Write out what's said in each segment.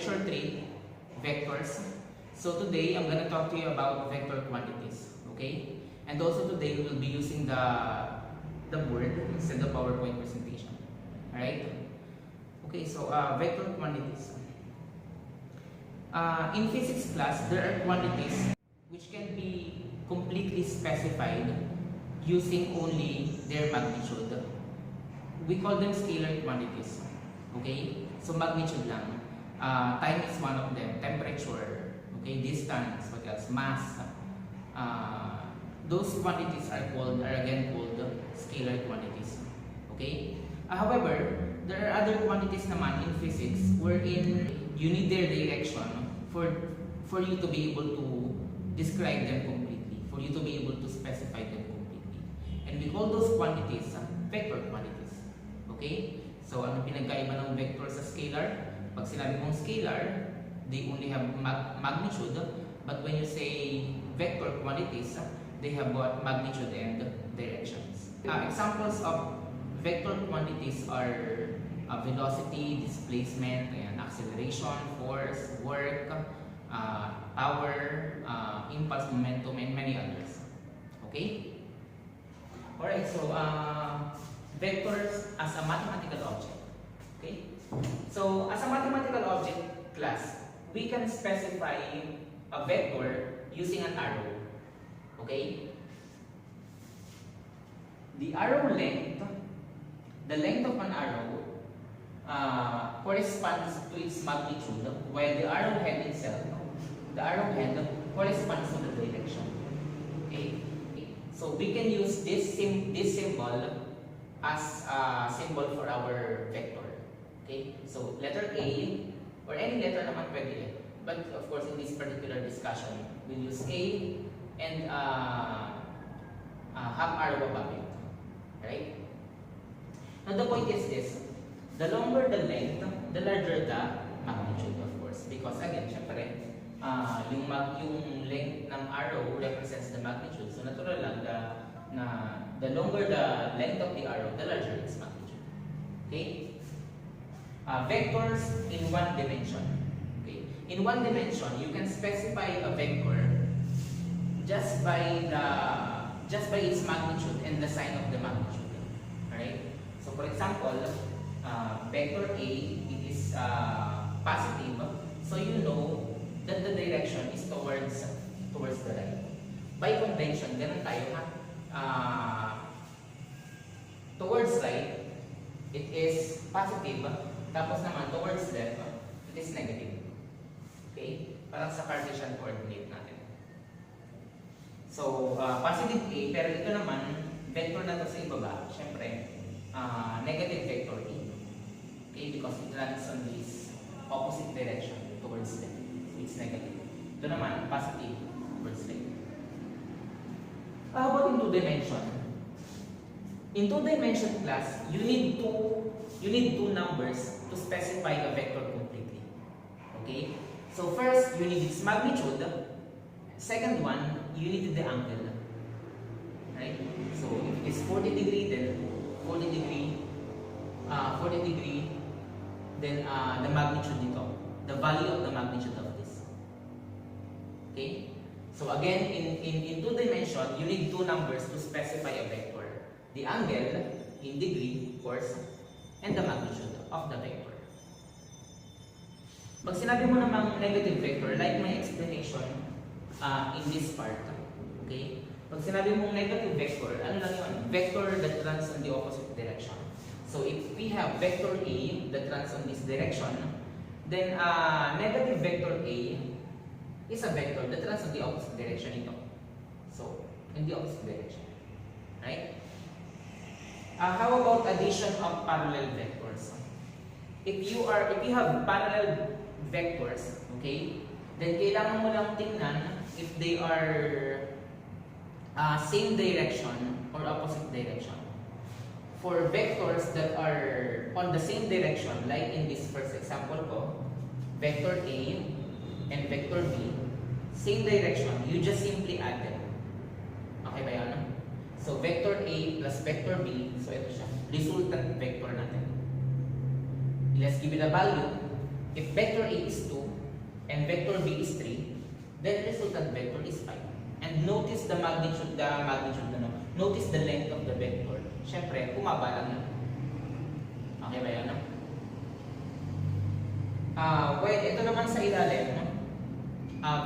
lecture 3, vectors. So today I'm gonna talk to you about vector quantities, okay? And also today we will be using the board instead of PowerPoint presentation. Alright? Okay, so vector quantities. In physics class, there are quantities which can be completely specified using only their magnitude. We call them scalar quantities. Okay? So magnitude lang. Time is one of them. Temperature. Okay? Distance. What else? Mass. Those quantities are again called scalar quantities. Okay? However, there are other quantities naman in physics wherein you need their direction for you to be able to describe them completely, for you to be able to specify them completely. And we call those quantities vector quantities. Okay? So, ano pinagkaiba ng vector sa scalar? Pag sinabi mong scalar, they only have magnitude, but when you say vector quantities, they have both magnitude and directions. Examples of vector quantities are velocity, displacement, and acceleration, force, work, power, impulse, momentum, and many others. Okay? Alright, so vectors as a mathematical object. Okay? So, as a mathematical object class, we can specify a vector using an arrow. Okay? The arrow length, the length of an arrow corresponds to its magnitude, while the arrowhead itself, the arrowhead corresponds to the direction. Okay? So we can use this symbol as a symbol for our vector. Okay? So letter A, or any letter naman pwede, but of course in this particular discussion, we'll use A and half arrow above it. Right? Now the point is this, the longer the length, the larger the magnitude, of course. Because again, syempre, yung length ng arrow represents the magnitude. So natural lang the longer the length of the arrow, the larger its magnitude. Okay? Vectors in one dimension. Okay? In one dimension, you can specify a vector just by its magnitude and the sign of the magnitude. Alright? So for example, vector A, it is positive, so you know that the direction is towards the right. By convention, ganun tayo ha. Towards right, it is positive, tapos naman towards left, it is negative. Okay? Parang sa Cartesian coordinate natin. So, positive A, pero ito naman, vector na to sa ibaba, syempre, negative vector A. Okay? Because it runs on this opposite direction towards left. So, it's negative. Ito naman, positive towards left. How about in two-dimension? In two-dimension class, you need two numbers to specify a vector completely. Okay? So first, you need its magnitude. Second one, you need the angle. Right? So if it is 40 degree, then 40 degree, then the magnitude dito, the value of the magnitude of this. Okay? So again, in two dimension, you need two numbers to specify a vector. The angle, in degree, of course, and the magnitude of the vector. Pag sinabi mo namang negative vector, like my explanation in this part, okay? Pag sinabi mong negative vector, ano lang yun? Vector that runs in the opposite direction. So if we have vector A that runs in this direction, then negative vector A is a vector that runs in the opposite direction ito. So, in the opposite direction. Right? How about addition of parallel vectors? If you have parallel vectors, okay, then kailangan mo lang tingnan if they are same direction or opposite direction. For vectors that are on the same direction, like in this first example ko, vector A and vector B, same direction, you just simply add them. Okay ba yan? So, vector A plus vector B, so ito siya, resultant vector natin. Let's give it a value. if vector A is 2 and vector B is 3, then resultant vector is 5. And notice the magnitude no? Notice the length of the vector. Siyempre, kumaba lang yan. Okay ba yan? No? Well, ito naman sa ilalim, no?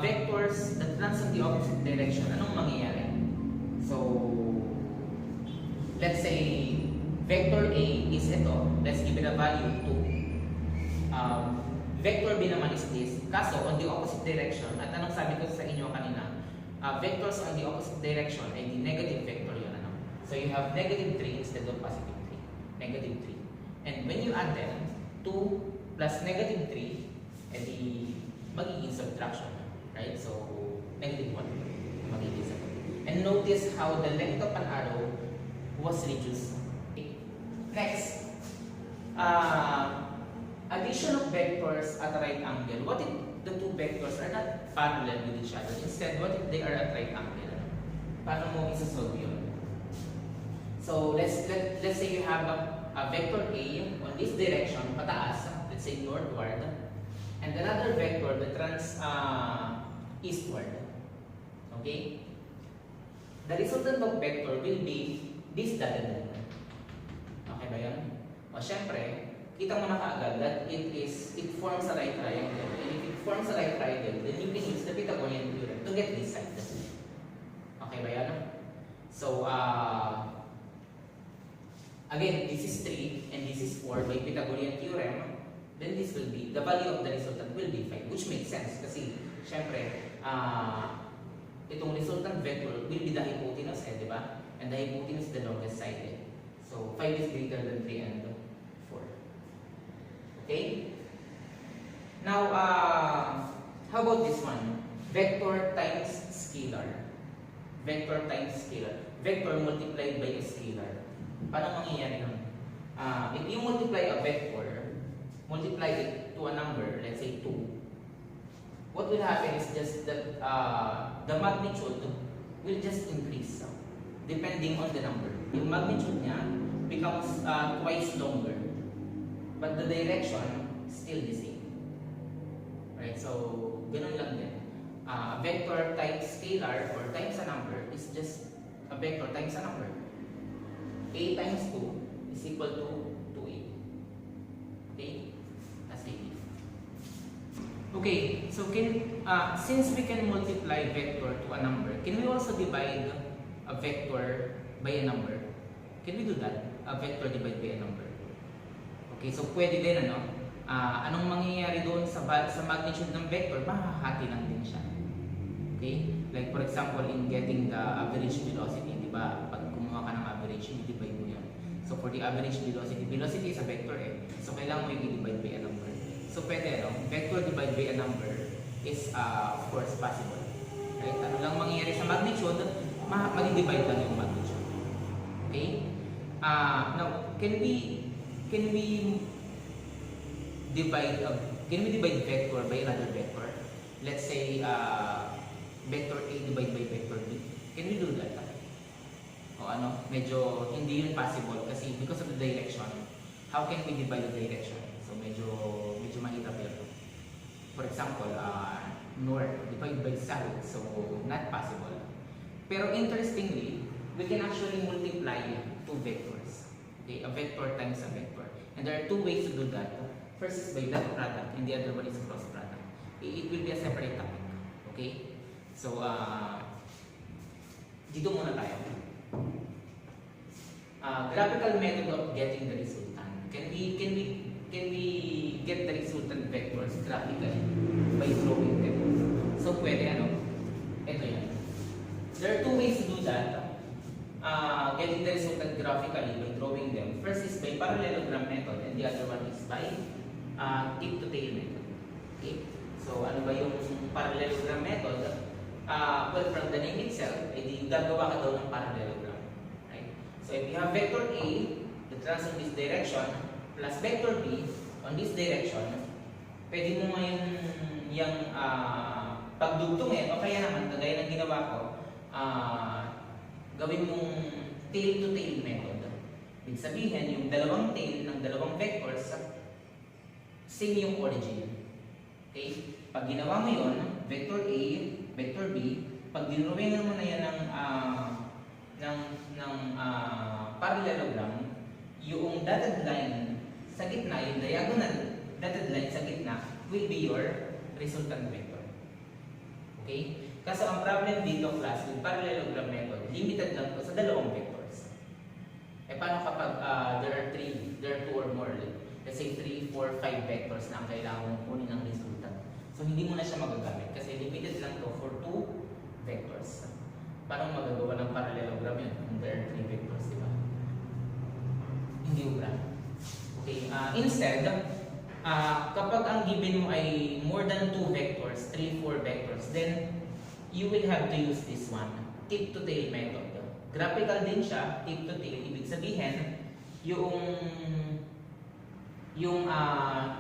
Vectors that runs in the opposite direction, anong mangyayari? So, let's say, vector A is ito. Let's give it a value 2. Vector B naman is this. Kaso, on the opposite direction, at anong sabi ko sa inyo kanina, vectors on the opposite direction ay the negative vector yun. Ano? So, you have negative 3 instead of positive 3. Negative 3. And when you add them, 2 plus negative 3, edi magiging subtraction. Right? So, negative 1. Magiging subtraction. And notice how the length of an arrow was reduced. Okay. Next, addition of vectors at a right angle. What if the two vectors are not parallel with each other? Instead, what if they are at right angle? Paano mo isa-solve yun? So, let's say you have a vector A on this direction, pataas, let's say northward, and another vector that runs eastward. Okay? The resultant of vector will be this dotted line. Okay ba yun? O syempre, kita mo na kaagad that it forms a right triangle. And if it forms a right triangle, then you can use the Pythagorean theorem to get this side. Okay ba yan? So, again, this is 3 and this is 4 by Pythagorean theorem. Then this will be, the value of the resultant will be 5, which makes sense kasi, syempre, itong resultant vector will be the hypotenuse, di ba? And the hypotenuse is the longest side. So, 5 is greater than 3 and 4. Okay? Now, how about this one? Vector times scalar. Vector times scalar. Vector multiplied by a scalar. Paano mangyayari nun? If you multiply a vector, multiply it to a number, let's say 2, what will happen is just that the magnitude will just increase depending on the number. Yung magnitude niya becomes twice longer, but the direction still the same. Right? So, ganun lang din. Vector times scalar or times a number is just a vector times a number. A times 2 is equal to 2A. Okay? That's A. Okay, so since we can multiply vector to a number, can we also divide a vector by a number? Can we do that? A vector divided by a number. Okay, so pwede din ano? Anong mangyayari doon sa magnitude ng vector? Mahahati lang din siya. Okay? Like for example, in getting the average velocity, di ba? Pag kumuha ka ng average, i-divide mo yan. So for the average velocity is a vector So kailangan mo yung i-divide by a number. So pwede, no? Vector divided by a number is of course possible. Right? Ano lang mangyayari sa magnitude, mag-divide lang yung magnitude. Okay? Now, can we divide vector by another vector? Let's say vector A divided by vector B. Can we do that? O ano, medyo hindi yun possible kasi because of the direction. How can we divide the direction? So medyo mahirap yun. For example, north divided by south, so not possible. Pero interestingly, we can actually multiply two vectors. Okay, a vector times a vector. And there are two ways to do that. First is by dot product and the other one is cross product. It will be a separate topic. Okay? So, dito muna tayo. Graphical method of getting the resultant. Can we get the resultant vectors graphically by drawing them? So, pwede ano? Ito yan. There are two ways to do that. Getting the resultant graphically by drawing them. First is by parallelogram method and the other one is by tip to tail method. Okay? So, ano ba yung parallelogram method? Well, from the name itself, gagawa ka daw ng parallelogram. Right? So, if you have vector A that runs in this direction plus vector B on this direction, pwede mo ngayon yung pagdugtungin o kaya naman, kagaya ng ginawa ko, gawin mong tail-to-tail method. Ibig sabihin, yung dalawang tail ng dalawang vectors, same yung origin. Okay? Pag ginawa mo yun, vector A, vector B, pag dinrawingan mo na yan ng parallelogram, yung dotted line sa gitna, yung diagonal dotted line sa gitna, will be your resultant vector. Okay? Kaso ang problem dito, class, with parallelogram method, limited lang po sa dalawang vectors. Eh paano kapag there are 2 or more, let's say 3, 4, 5 vectors na ang kailangan mong kunin ng resultant. So hindi mo na siya magagamit kasi limited lang to for 2 vectors. Paano magagawa ng parallelogram yun kung there are 3 vectors, di ba? Hindi ubra. Okay, instead, kapag ang given mo ay more than 2 vectors, 3, 4 vectors, then you will have to use this one, tip to tail method. Graphical din siya, tip to tail. Ibig sabihin, yung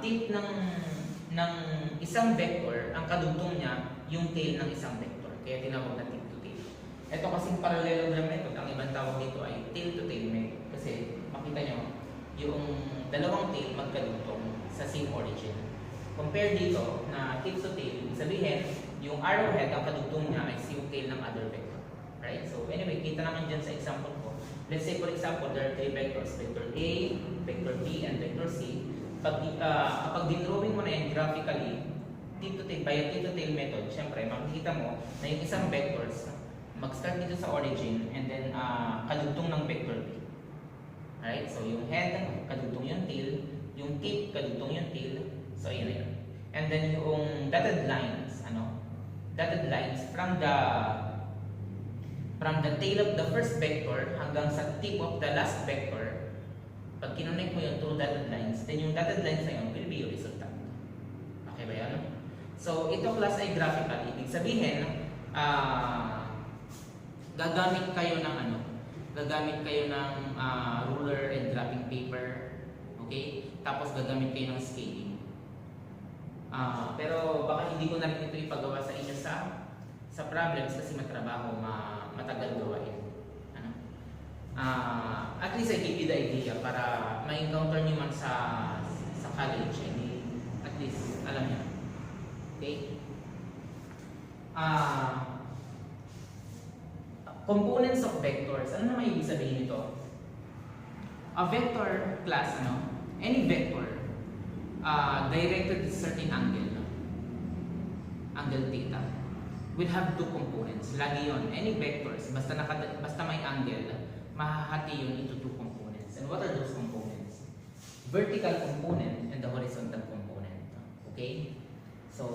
tip ng isang vector, ang kadugtong niya, yung tail ng isang vector. Kaya tinawag na tip to tail. Ito kasing parallelogram method, ang ibang tawag dito ay tail to tail method. Kasi makita nyo, yung dalawang tail magkadugtong sa same origin. Compare dito na tip to tail, ibig sabihin, yung arrowhead, ang kadugtong niya ay yung tail ng other vector. Right? So anyway, kita naman dyan sa example ko. Let's say for example, there are 3 vectors, vector A, vector B, and vector C. Kapag dinrawing mo na yan graphically, by a tip to tail method, syempre, makikita mo na yung isang vectors, mag-start dito sa origin, and then kadugtong ng vector B. Right? So yung head, kadugtong yung tail, yung tip, kadugtong yung tail. So yun na yun. And then yung dotted lines, dotted lines from the tail of the first vector hanggang sa tip of the last vector, pag kinonect mo yung 2 dotted lines, then yung dotted lines na yun will be your resultant. Okay ba yan? So, ito class ay graphical. Ibig sabihin, gagamit kayo ng ruler and graphing paper. Okay? Tapos gagamit kayo ng scaling. Pero baka hindi ko na rin ito ipagawa sa inyo sa problems kasi matrabaho, matagal gawain. At least I give you the idea para ma-encounter nyo man sa college. At least alam nyo. Okay? Components of vectors. Ano naman ibig sabihin nito? A vector class, any vector directed at certain angle, angle theta, will have 2 components. Lagi yon. Any vectors, basta may angle, mahahati yun into 2 components. And what are those components? Vertical component and the horizontal component. Okay? So,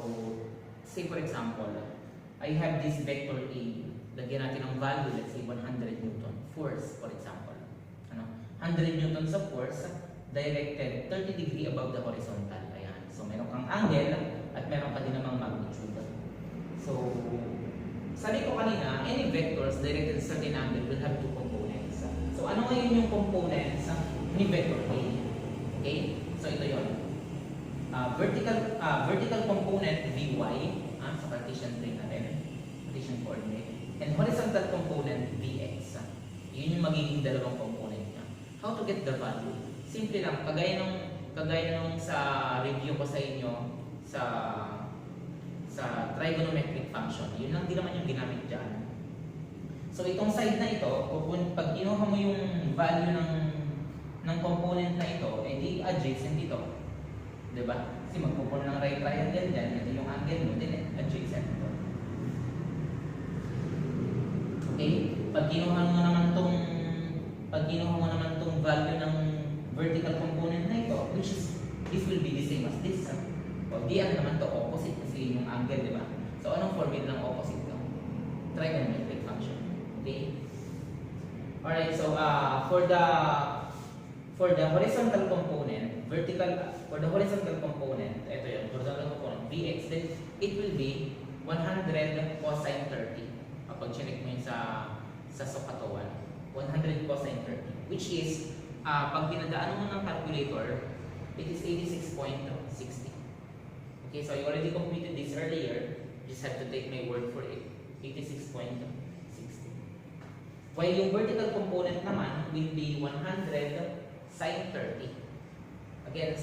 say for example, I have this vector A. Lagyan natin ng value, let's say 100 Newton. Force, for example. 100 Newtons of force directed 30 degree above the horizontal. Ayan. So, meron kang angle at meron ka din namang magnitude. So, sabi ko kanina, any vectors directed at certain angle will have 2 components. So, ano ngayon yung components ni vector A? Okay? So, ito yun. Vertical component Vy, sa Cartesian plane natin, Cartesian coordinate, and horizontal component Vx. Yun yung magiging dalawang component niya. How to get the value? Simple lang, kagaya nung sa review ko sa inyo sa trigonometric function. Yun lang din naman yung ginamit dyan. So itong side na ito, pag kinuha mo yung value ng component na ito, di adjacent dito. Diba? Kasi magpupuno ng right triangle dyan, ito yung angle mo, din adjacent ito. Okay? Pag kinuha mo naman tong value ng vertical component na ito, which is, this will be the same as this. O, di naman to opposite kasi yung angle, di ba? So, anong formula ng opposite ito? Trigonometric function. Okay? Alright, so, for the horizontal component, for the horizontal component, ito yun, horizontal component, Vx, then it will be 100 cosine 30. Kapag chinek mo yun sa sukatawan, 100 cosine 30, which is, pag dinadaan mo ng calculator, it is 86.60. Okay, so I already computed this earlier. Just have to take my word for it. 86.60. While yung vertical component naman will be 100 sine 30. Again,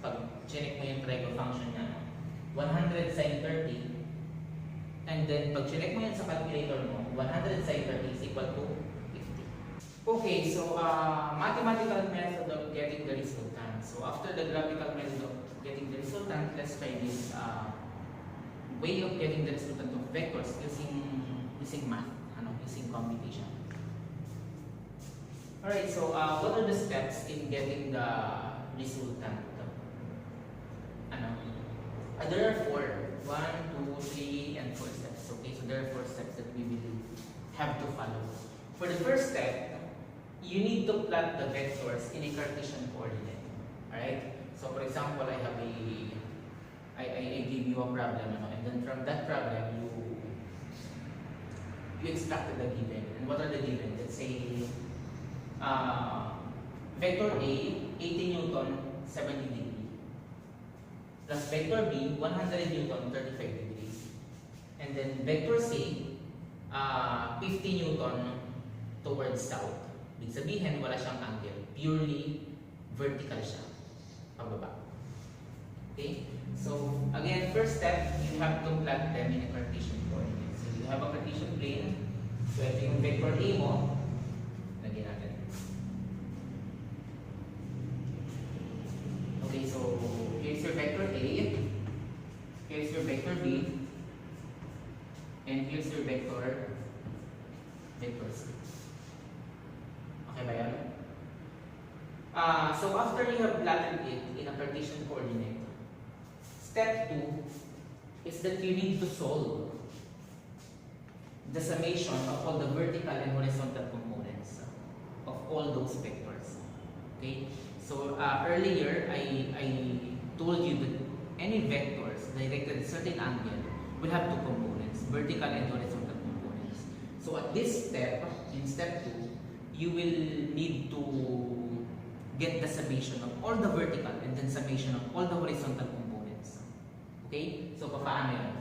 pag check mo yung trigo function niya, 100 sin 30. And then, pag check mo yan sa calculator mo, 100 sin 30 is equal to 50. Okay, so mathematical method of getting the resultant. So after the graphical method of getting the resultant, let's try this way of getting the resultant of vectors using math, using computation. Alright, so what are the steps in getting the resultant? There are 4. 1, 2, 3, and 4 steps. Okay, so there are 4 steps that we will have to follow. For the first step, you need to plot the vectors in a Cartesian coordinate. Alright? So for example, I give you a problem, and then from that problem, you extracted the given. And what are the given? Let's say, vector A, 80 Newton, 70 degrees. Plus vector B, 100 Newton, 35 degrees. And then vector C, 50 Newton towards south. Ibig sabihin, wala siyang angle. Purely vertical siya. Pababa. Okay? So, again, first step, you have to plot them in a Cartesian coordinate. So, you have a Cartesian plane. So, ito yung vector A mo. Lagyan natin. Okay, so, here's your vector A. Here's your vector B. And here's your vector C. Okay ba yan? So after you have plotted it in a Cartesian coordinate, step 2 is that you need to solve the summation of all the vertical and horizontal components of all those vectors. Okay? So earlier I told you that any vectors directed at a certain angle will have 2 components, vertical and horizontal components. So at this step, in step 2, you will need to get the summation of all the vertical and then summation of all the horizontal components. Okay? So paano yun?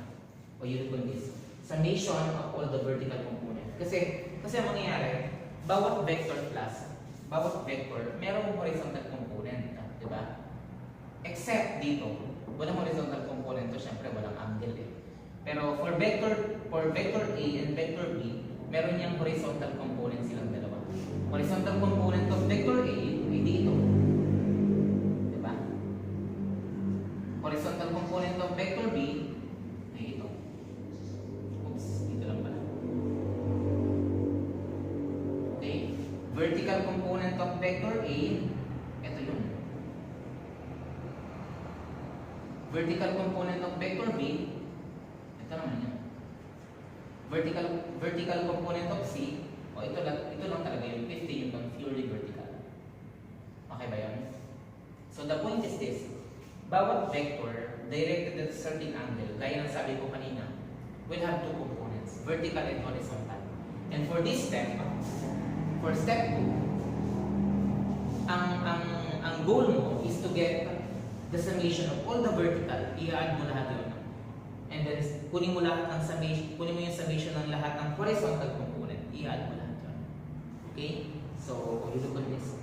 O you call this summation of all the vertical components. Kasi ang mangyayari, bawat vector class, bawat vector, merong horizontal component. Diba? Except dito, walang horizontal component to, syempre walang angle eh. Pero for vector A and vector B, meron niyang horizontal component silang dalawa. Horizontal component of vector A ay dito. Diba? Horizontal component of vector B ay ito. Oops, dito lang pala. Okay? Vertical component of vector A, ito yun. Vertical component of vector B, ito naman yun. Vertical component of C, ito lang talaga yung 50 yung purely vertical. Okay ba yun? So the point is this, bawat vector directed at a certain angle, gaya ng sabi ko kanina, will have 2 components, vertical and horizontal. And for this step, for step 2, ang goal mo is to get the summation of all the vertical, i-add mo lahat yun. And then kunin mo lahat ng summation, kunin mo yung summation ng lahat ng horizontal component, i-add mo lahat yun. Okay? So, you look at this.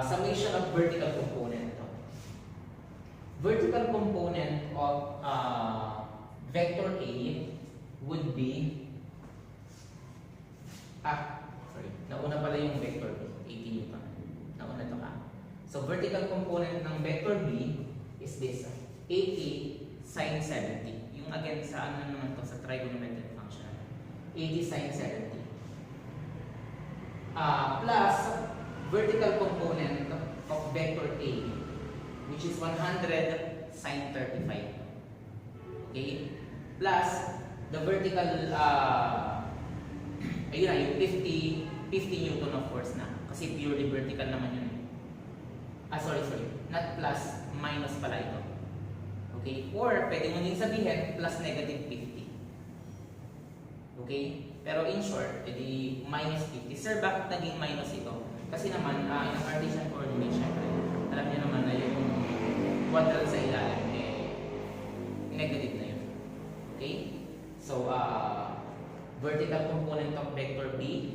Summation of vertical component. Vertical component of vector A would be nauna pala yung vector B, 80 Newton. Nauna ito ka. So, vertical component ng vector B is this, 80 sin 70. Yung again sa ano naman to, sa trigonometric function. 80 sin 70. Plus vertical component of vector A, which is 100 sin 35. Okay? Plus the vertical, ayun na, yung 50 Newton of force na. Kasi purely vertical naman yun. Sorry. Not plus, minus pala ito. Okay? Or, pwede mo din sabihin, plus negative 50. Okay? Pero in short, edi minus 50. Sir, bakit naging minus ito? Kasi naman, yung Cartesian coordinate, syempre, alam niyo naman na yung quadrant sa ilalim, negative na yun. Okay? So, vertical component of vector B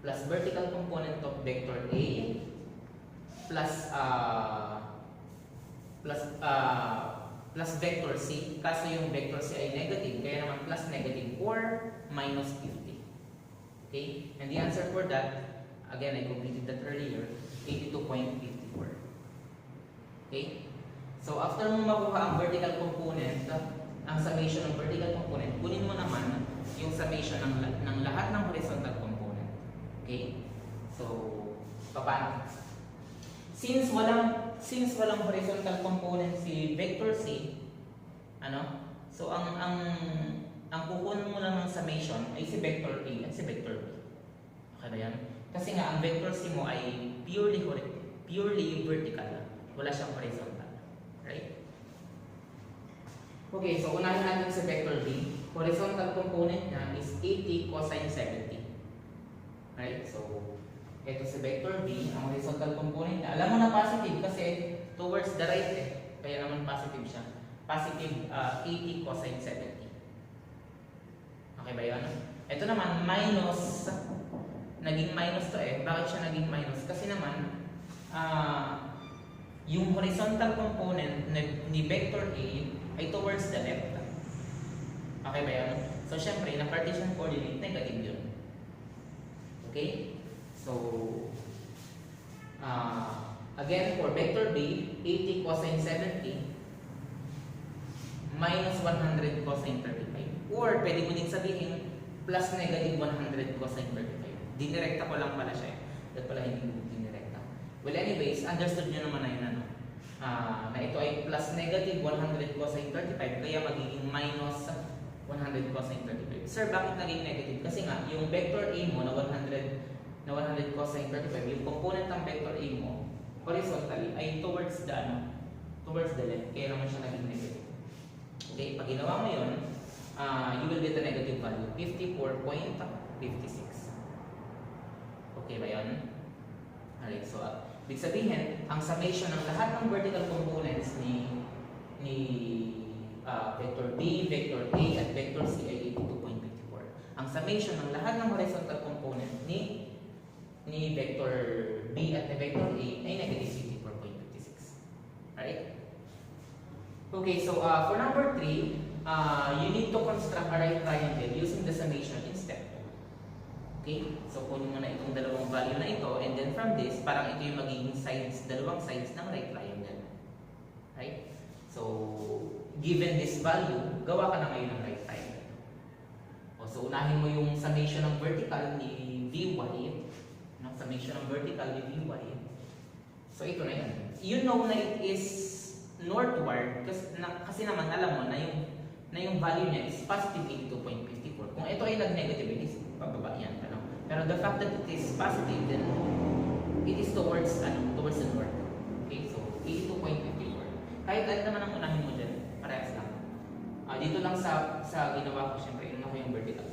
plus vertical component of vector A plus plus vector c, kaso yung vector c ay negative, kaya naman plus negative or minus 50. Okay? And the answer for that, again, I completed that earlier, 82.54. Okay? So, after mo makuha ang vertical component, ang summation ng vertical component, kunin mo naman yung summation ng lahat ng horizontal component. Okay? So, paano? Since walang horizontal component si vector C, so ang kukunin mo lang ng summation ay si vector A at si vector B. Okay ba yan? Kasi nga ang vector C mo ay purely vertical, wala siyang horizontal. Right? Okay, so unahin natin si vector B. Horizontal component niya is 80 cosine 70. Right? So, ito si vector B, ang horizontal component niya. Alam mo na positive kasi towards the right eh. Kaya naman positive siya. Positive 80 cosine 70. Okay ba yun? Ito naman, minus. Naging minus to eh. Bakit siya naging minus? Kasi naman, yung horizontal component ni vector A ay towards the left. Okay ba yun? So, syempre, na Cartesian coordinate, negative yun. Okay? So, again, for vector B, 80 cosine 70 minus 100 cosine 35. Or, pwede mo din sabihin, plus negative 100 cosine 35. Dinirekta ko lang pala siya eh. Dahil pala hindi dinirekta. Well, anyways, understood nyo naman na yun, na ito ay plus negative 100 cosine 35, kaya magiging minus 100 cosine 35. Sir, bakit naging negative? Kasi nga, yung vector A mo na 100 cosine 35, yung component ng vector A mo, horizontally, ay towards the left. Kaya naman siya naging negative. Okay, pag ginawa mo yun, you will get a negative value, 54.56. Okay ba yun? Alright, so, ibig sabihin, ang summation ng lahat ng vertical components ni vector B, vector A, at vector C ay 82.54. Ang summation ng lahat ng horizontal component ni vector B at vector A ay negative 54.56. Right? Okay, so for number 3, you need to construct a right triangle using the summation in step 2. Okay? So kunin mo na itong dalawang value na ito, and then from this, parang ito yung magiging sides, dalawang sides ng right triangle. Right? So, given this value, gawa ka na ngayon ng right triangle. So unahin mo yung summation ng vertical ni VY, summation ng vertical ni VY. So ito na yan. You know na it is northward kasi naman alam mo na yung value niya is positive 82.54. Kung ito ay nag-negative, it is pababa yan. Pero the fact that it is positive, then it is towards the north. Okay, so 82.54. Kahit alin naman ang unahin mo dyan, parehas lang. Dito lang sa ginawa ko, syempre, yun ako yung vertical.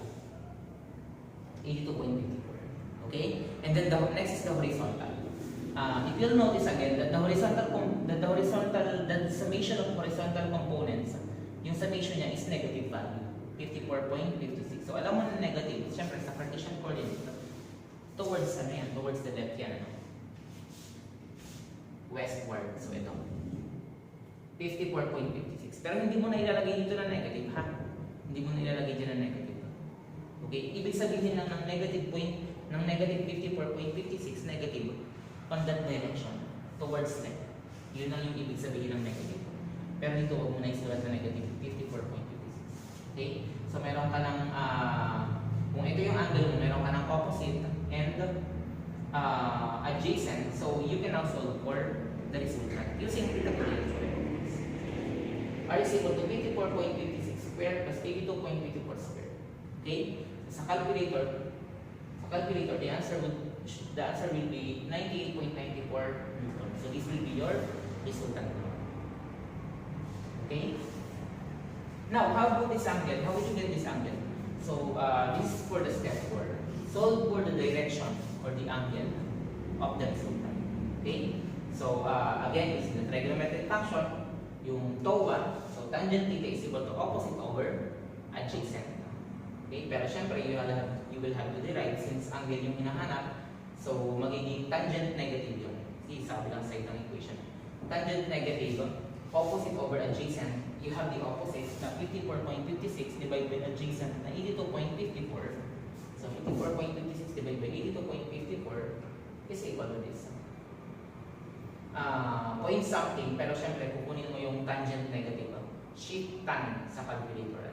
82.54. Okay? And then the next is the horizontal. If you'll notice again that the summation of horizontal components, yung summation niya is negative value, 54.56. So alam mo na negative, syempre sa Cartesian coordinate, towards the left yan, westward. So ito, 54.56. Pero hindi mo na ilalagay dito na negative, ha? Hindi mo na ilalagay dito na negative. Okay? Ibig sabihin lang ng negative 54.56 negative on that direction, towards left. Yun lang yung ibig sabihin ng negative. Pero dito, huwag mo na isulat na negative 54.56. Okay? So, meron ka ng, kung ito yung angle mo, meron ka ng opposite and adjacent. So, you can now solve for the resultant using the calculator. R is equal to 54.56 squared plus 82.54 squared. Okay? Sa calculator, the answer will be 98.94 Newton. So this will be your resultant. Okay? Now, how about this angle? How would you get this angle? So this is for the step 4. Solve for the direction or the angle of the resultant. Okay? So again, it's the trigonometric function, yung TOA. So tangent theta is equal to opposite over adjacent. Okay? Pero syempre, you will have to derive since angle yung hinahanap. So, magiging tangent negative yun. See, sabi lang side ng equation. Tangent negative, opposite over adjacent, you have the opposite na 54.56 divided by adjacent na 82.54. So 54.56 divided by 82.54 is equal to this. Point something, pero syempre kukunin mo yung tangent negative. Shift tan sa calculator.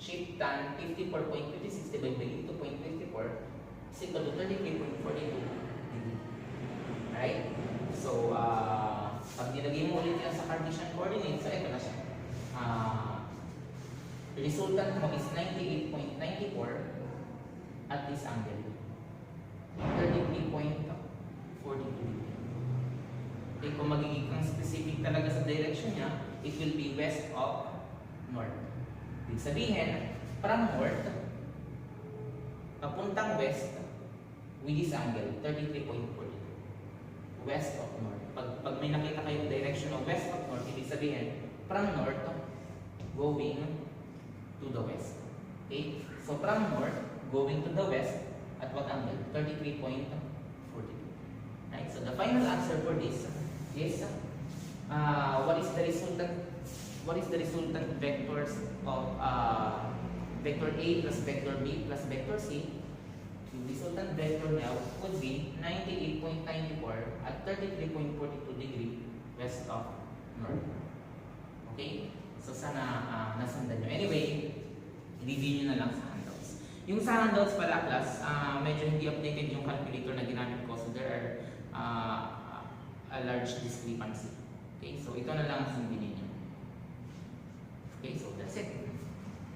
Shift tan 54.56 divided by 82.54 is equal to 33.42 degree. Right? So, pag nilagay mo ulit yan sa Cartesian coordinates, so ito na siya. Resultant mo is 98.94 at this angle. 33.42 degree. Okay, kung magiging specific talaga sa direction niya, it will be west of north. Ibig sabihin, from north, papuntang west, with this angle, 33.42. West of north. Pag may nakita kayong direction of west of north, ibig sabihin, from north, going to the west. Okay? So from north, going to the west, at what angle? 33.42. Right? So the final answer for this is, what is the resultant vectors of vector A plus vector B plus vector C? The resultant vector now would be 98.94 at 33.42 degree west of north. Okay? So sana nasundan nyo. Anyway, review nyo na lang sa handouts. Yung sa handouts pala class, medyo hindi updated yung calculator na ginamit ko. So there are a large discrepancy. Okay? So ito na lang ang sundin niyo. Okay? So that's it.